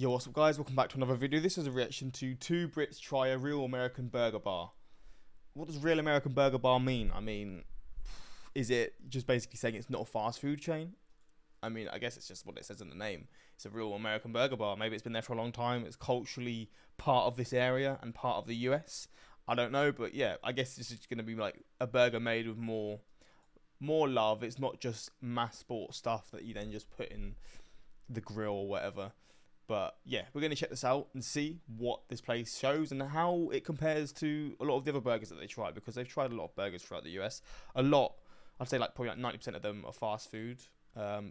Yo, what's up guys, welcome back to another video. This is a reaction to two Brits try a real American burger bar. What does real American burger bar mean? I mean, is it just basically saying it's not a fast food chain? I mean, I guess it's just what it says in the name. It's a real American burger bar. Maybe it's been there for a long time. It's culturally part of this area and part of the US. I don't know, but yeah, I guess this is going to be like a burger made with more love. It's not just mass sport stuff that you then just put in the grill or whatever. But yeah, we're going to check this out and see what this place shows and how it compares to a lot of the other burgers that they try, because they've tried a lot of burgers throughout the US. A lot, I'd say like probably like 90% of them are fast food.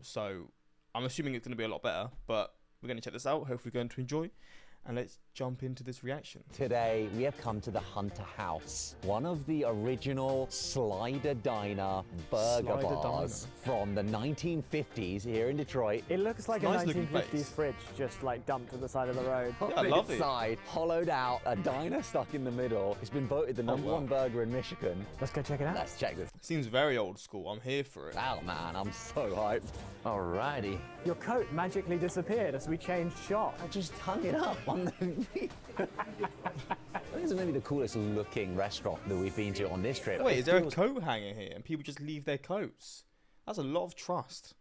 So I'm assuming it's going to be a lot better, but we're going to check this out. Hopefully you're going to enjoy. And let's jump into this reaction. Today, we have come to the Hunter House, one of the original Slider Diner burger bars from the 1950s here in Detroit. It looks like Nice a 1950s fridge just like dumped to the side of the road. Yeah, I love it. Inside, hollowed out, a diner stuck in the middle. It's been voted the number one burger in Michigan. Let's go check it out. Let's check this Seems very old school. I'm here for it. out, man. I'm so hyped. Alrighty. Your coat magically disappeared as we changed shot. I just hung it up on the... This is maybe the coolest looking restaurant that we've been to on this trip. Wait, is there a coat hanger here and people just leave their coats? That's a lot of trust.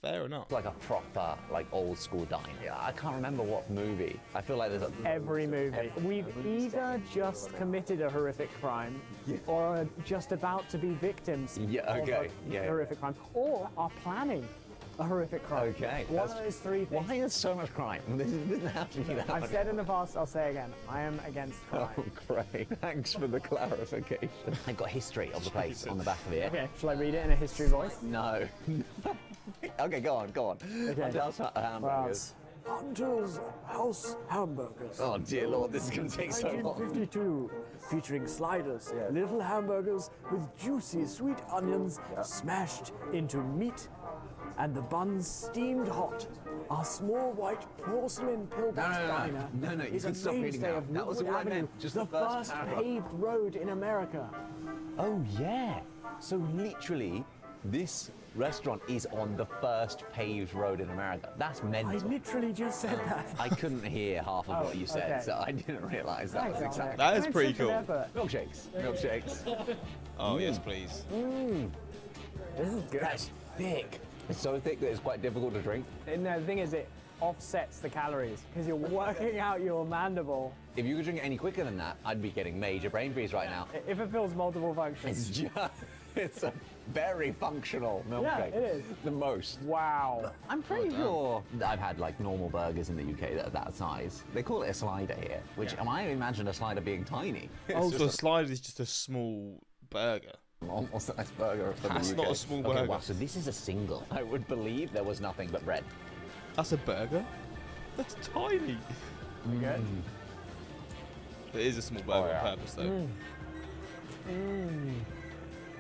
Fair enough. Like a proper, like old school diner. Yeah, I can't remember what movie. I feel like there's Every movie. We've either just committed a horrific crime or are just about to be victims of a horrific crime, or are planning a horrific crime. Okay. One of those three things. Why is so much crime? This doesn't have to be that I've much. said in the past, I'll say again, I am against crime. Oh, great. Thanks for the clarification. I've got history of the place on the back of it. Okay, shall I read it in a history voice? No. Okay, go on. Okay. Tell us about hamburgers. Hunter's House Hamburgers. Oh dear Lord, this is going to take so long. 1952, featuring sliders, little hamburgers with juicy sweet onions smashed into meat, and the buns steamed hot. Our small white porcelain pillbox diner No, you is can a stop reading mainstay now. of That was Woodward all I Avenue, meant, just the the first first paragraph. paved road in America. Oh yeah. So literally, this restaurant is on the first paved road in America. That's I mental. literally just said that. I couldn't hear half of what you said, okay. so I didn't realise that Thanks, was exactly. That is Thanks pretty for the cool. effort. Milkshakes. Oh, yes, please. This is good. That's thick. It's so thick that it's quite difficult to drink. And the thing is, it offsets the calories because you're working out your mandible. If you could drink it any quicker than that, I'd be getting major brain freeze right now. It fulfills multiple functions. It's a very functional milkshake. Yeah, it is. The most. Wow. I'm pretty sure that I've had like normal burgers in the UK that are that size. They call it a slider here, which I imagine a slider being tiny. Oh, It's so a just slider is just a small burger. a normal size burger for That's the UK. not a small Okay, burger. wow, so this is a single. I would believe there was nothing but bread. That's a burger? That's tiny. Good. It is a small burger on purpose, though.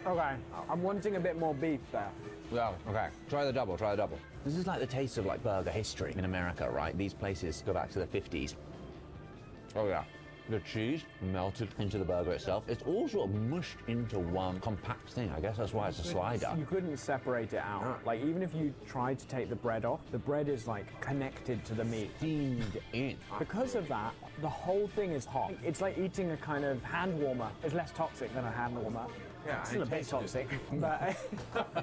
Okay, I'm wanting a bit more beef there. Yeah, okay. Try the double. This is like the taste of like burger history in America, right? These places go back to the 50s. Oh yeah. The cheese melted into the burger itself. It's all sort of mushed into one compact thing. I guess that's why it's a slider. You couldn't separate it out. Like, even if you tried to take the bread off, the bread is like connected to the meat. Steamed in. Because of that, the whole thing is hot. It's like eating a kind of hand warmer. It's less toxic than a hand warmer. Yeah, It's still a bit toxic, but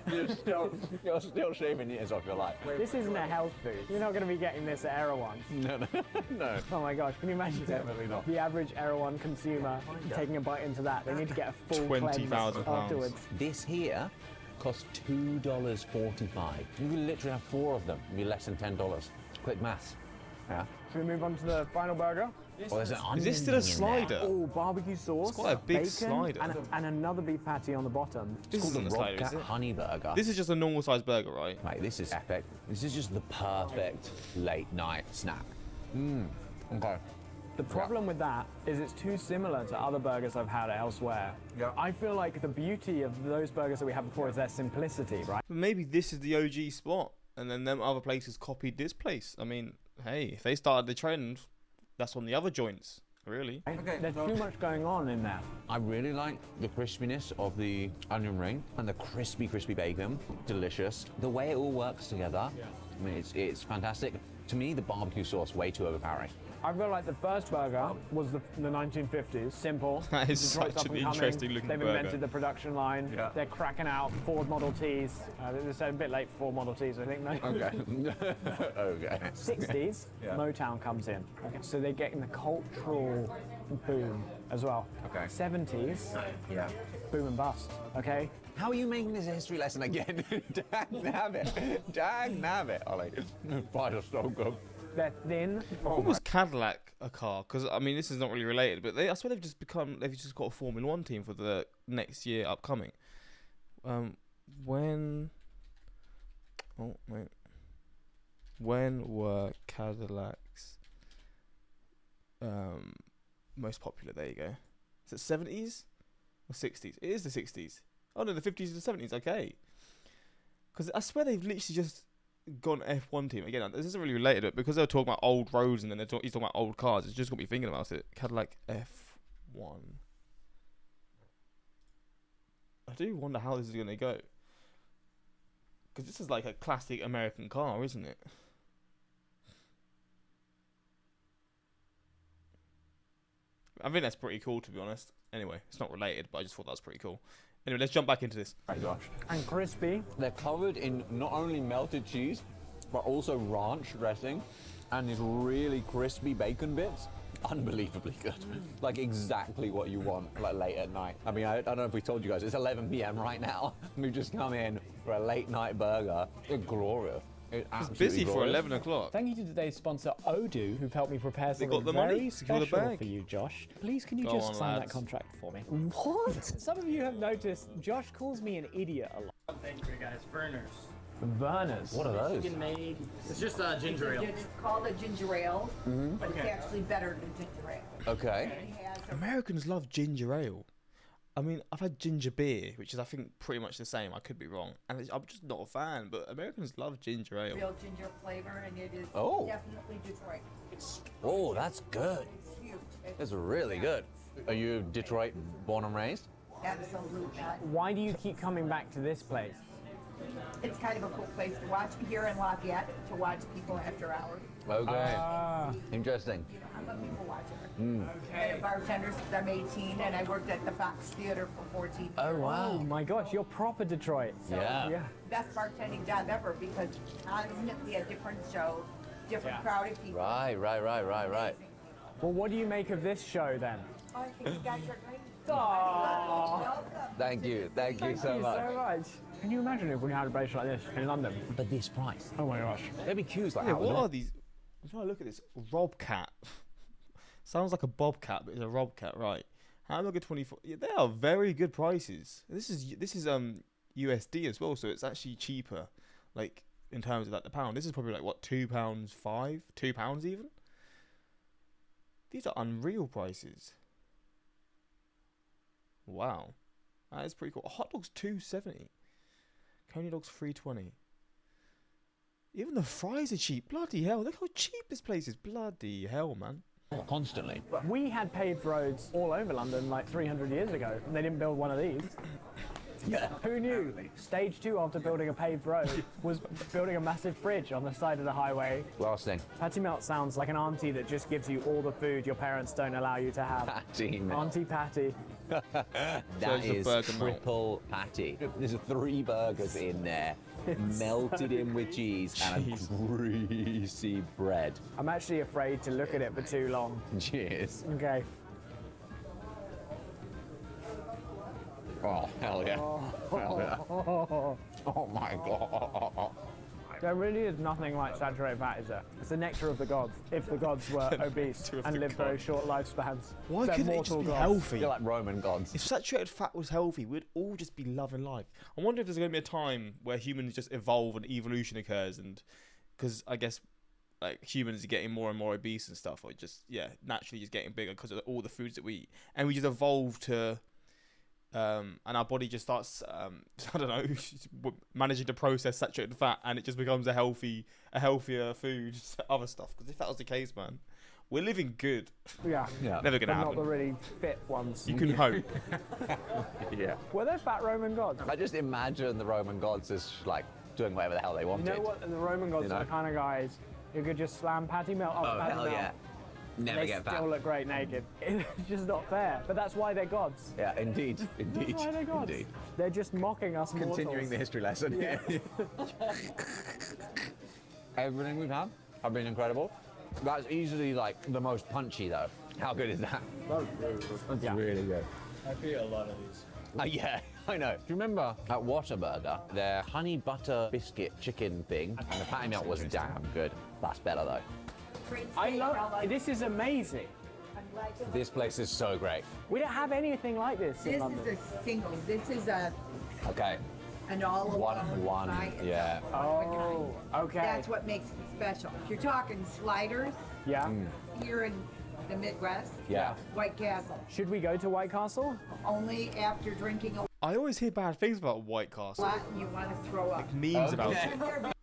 You're still shaving years off your life. this isn't a health food. You're not going to be getting this at Erewhon. No. Oh my gosh, can you imagine Definitely not. the average Erewhon consumer taking a bite into that? They need to get a full cleanse £20,000. afterwards. This here costs $2.45. You can literally have 4 of them. It'd be less than $10. Quick maths. Yeah. Should we move on to the final burger? Well, there's an Is this onion still a in there. slider? Oh, barbecue sauce. It's quite a big bacon, slider. And another beef patty on the bottom. This isn't a Rock slider, is Cat it? honey burger. This is just a normal sized burger, right? Mate, this is epic. This is just the perfect late night snack. Okay. The problem with that is it's too similar to other burgers I've had elsewhere. Yeah. I feel like the beauty of those burgers that we had before is their simplicity, right? Maybe this is the OG spot, and then them other places copied this place. I mean, hey, if they started the trend, that's on the other joints, really. There's too much going on in there. I really like the crispiness of the onion ring and the crispy bacon. Delicious. The way it all works together, I mean, it's fantastic. To me, the barbecue sauce way too overpowering. I feel like the first burger was the 1950s. Simple. That is Detroit's such up an and coming. interesting looking They've burger. invented the production line. Yeah. They're cracking out Ford Model Ts. They're a bit late for Ford Model Ts, I think. No? Okay. Okay. 60s, Yeah. Motown comes in. Okay. So they're getting the cultural boom as well. Okay. 70s, Yeah. boom and bust. Okay. How are you making this a history lesson again? Dag nabbit. Dag nabbit, Ollie. Fries are so good. They're thin. What was Cadillac a car? Because I mean, this is not really related, but I swear they've just got a Formula One team for the next year upcoming. When were Cadillacs most popular? There you go. Is it 70s or 60s? It is the 60s. Oh no, the 50s and the 70s. Okay. Because I swear they've literally just gone F1 team again. This isn't really related, but because they were talking about old roads and then he's talking about old cars, it's just got me thinking about it. Cadillac F1. I do wonder how this is going to go. Because this is like a classic American car, isn't it? I think that's pretty cool, to be honest. Anyway, it's not related, but I just thought that was pretty cool. Anyway, let's jump back into this. And crispy. They're covered in not only melted cheese, but also ranch dressing and these really crispy bacon bits. Unbelievably good. Like exactly what you want, like late at night. I mean, I don't know if we told you guys, it's 11 p.m. right now. We've just come in for a late night burger. It's glorious. It's busy for 11 o'clock. Thank you to today's sponsor, Odoo, who've helped me prepare something got the money? very Secure the special bag. for you, Josh. Please, can you Go just on, sign that lads. contract for me? What? Some of you have noticed Josh calls me an idiot a lot. Thank you guys. Burners. Verners. What are those? Chicken made. It's just ginger ale. It's called a ginger ale, but it's actually better than ginger ale. Okay. It has a Americans love ginger ale. I mean, I've had ginger beer, which is, I think, pretty much the same. I could be wrong. And I'm just not a fan, but Americans love ginger ale. real ginger flavor, and it is Oh. definitely Detroit. Oh, that's good. It's huge. That's really good. Are you Detroit born and raised? Absolutely not. Why do you keep coming back to this place? It's kind of a cool place to watch here in Lafayette, to watch people after hours. Okay. Interesting. You know, I'm a people watcher. Been a bartender since I'm 18, and I worked at the Fox Theater for 14 years. Oh, Oh wow. my gosh, you're proper Detroit. Yeah. Yeah. Best bartending job ever, because constantly a different show, different Yeah. crowd of people. Right. Amazing. Well, what do you make of this show then? Oh, I think you guys are great. Aww. Welcome. Thank you. Thank you so Thank you much. so much. Can you imagine if we had a place like this in London? But this price. Oh my gosh. There'd be queues like Yeah, that. what wouldn't are these? I'm trying to look at this. Robcat. Sounds like a bobcat, but it's a robcat, right? Hamburger 24. Yeah, they are very good prices. This is USD as well, so it's actually cheaper, like in terms of like the pound. This is probably like what, £2.5, £2 even. These are unreal prices. Wow, that is pretty cool. Hot dogs $2.70. Coney dogs $3.20. Even the fries are cheap. Bloody hell! Look how cheap this place is. Bloody hell, man. it? Constantly. We had paved roads all over London like 300 years ago, and they didn't build one of these. Yeah. Who knew? Stage 2 after building a paved road was building a massive fridge on the side of the highway. Last thing. Patty Melt sounds like an auntie that just gives you all the food your parents don't allow you to have. Patty, man. Auntie Patty. That it's a is burger melt. triple patty. There's 3 burgers in there, melted in with cheese and a greasy bread. I'm actually afraid to look at it for too long. Cheers. Okay. Oh, hell yeah. Hell yeah. Oh my god. There really is nothing like saturated fat, is there? It's the nectar of the gods, if the gods were obese nectar of and the lived very gods. short lifespans. Why They're couldn't it just mortal be gods. healthy? You're like Roman gods. If saturated fat was healthy, we'd all just be loving life. I wonder if there's going to be a time where humans just evolve and evolution occurs, and because I guess like humans are getting more and more obese and stuff, or just naturally just getting bigger because of all the foods that we eat, and we just evolve to. And our body just starts, I don't know, managing to process saturated fat, and it just becomes a healthier food, other stuff. Because if that was the case, man, we're living good. Yeah. Yeah. Never But gonna not happen. the really fit ones. You can hope. Yeah. Were there fat Roman gods? I just imagine the Roman gods as like doing whatever the hell they You wanted. know what? The Roman gods You know? are the kind of guys who could just slam patty melt off Oh, patty hell melt. yeah. Never They get fat. still look great naked. It's just not fair. But that's why they're gods. Yeah, indeed. Indeed. That's why they're gods. Indeed. They're just mocking us mortals. Continuing the history lesson. Yeah. Everything we've had have been incredible. That's easily like the most punchy though. How good is that? That's Yeah. really good. I feel a lot of these. Yeah, I know. Do you remember at Whataburger, their honey butter biscuit chicken thing, and the patty melt was damn good. That's better though. I love this. Is amazing. This place is so great. We don't have anything like this in This London. is a single. This is Okay. an all One, yeah. Oh, okay. That's what makes it special. If you're talking sliders Yeah. here in the Midwest, Yeah. White Castle. Should we go to White Castle? Only after drinking a I always hear bad things about White Castle. lot and you want to throw up. Memes about Okay. it.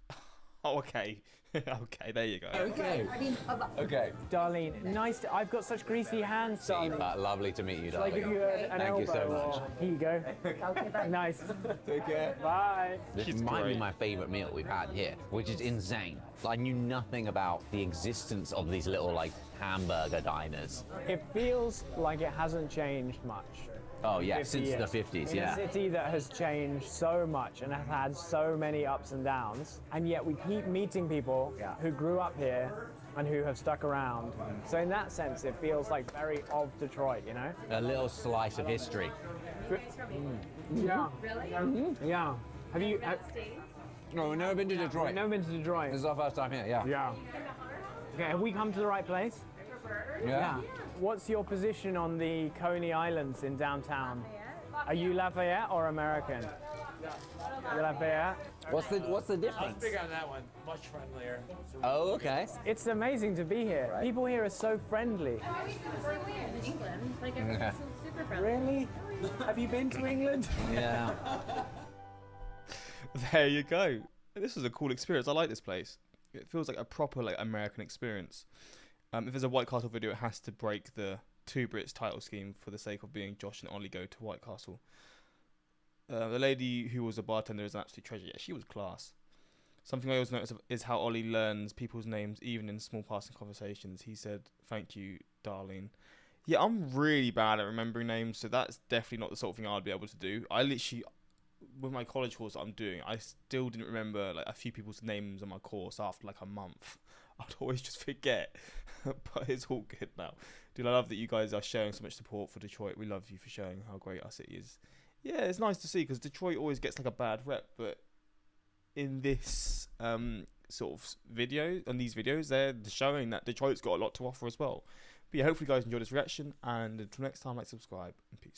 Oh, okay. Okay, there you go. Okay. I mean, Okay. Darlene, nice to, I've got such greasy hands, darling. Lovely to meet you, Shall I give darling. you an Thank elbow? you so much. or- Here you go. okay, bye. Nice. Take care. Bye. This She's might be great. my favorite meal we've had here, which is insane. I knew nothing about the existence of these little like hamburger diners. It feels like it hasn't changed much. Oh yeah, 50 since years. the 50s, In yeah. a city that has changed so much and has had so many ups and downs, and yet we keep meeting people who grew up here and who have stuck around. So in that sense, it feels like very of Detroit, you know? A little slice of history. Yeah. Really? Yeah. Have you? No, we've never been to Detroit. I've never been to Detroit. This is our first time here, yeah. Yeah. Okay, have we come to the right place? Yeah. What's your position on the Coney Islands in downtown? Are you Lafayette or American? You're Lafayette? What's the difference? on that one. Much friendlier. Oh, okay. It's amazing to be here. People here are so friendly. In England, like everyone's so super friendly. Really? Have you been to England? Yeah. There you go. This was a cool experience. I like this place. It feels like a proper like American experience. If there's a White Castle video, it has to break the Two Brits title scheme for the sake of being Josh and Ollie go to White Castle. The lady who was a bartender is an absolute treasure. Yeah, she was class. Something I always notice is how Ollie learns people's names even in small passing conversations. He said, "Thank you, darling." Yeah, I'm really bad at remembering names, so that's definitely not the sort of thing I'd be able to do. I literally, with my college course that I'm doing, I still didn't remember like a few people's names on my course after like a month. I'd always just forget, but it's all good now. Dude, I love that you guys are showing so much support for Detroit. We love you for showing how great our city is. Yeah, it's nice to see because Detroit always gets like a bad rep, but in this sort of video, on these videos, they're showing that Detroit's got a lot to offer as well. But yeah, hopefully you guys enjoyed this reaction, and until next time, like, subscribe, and peace.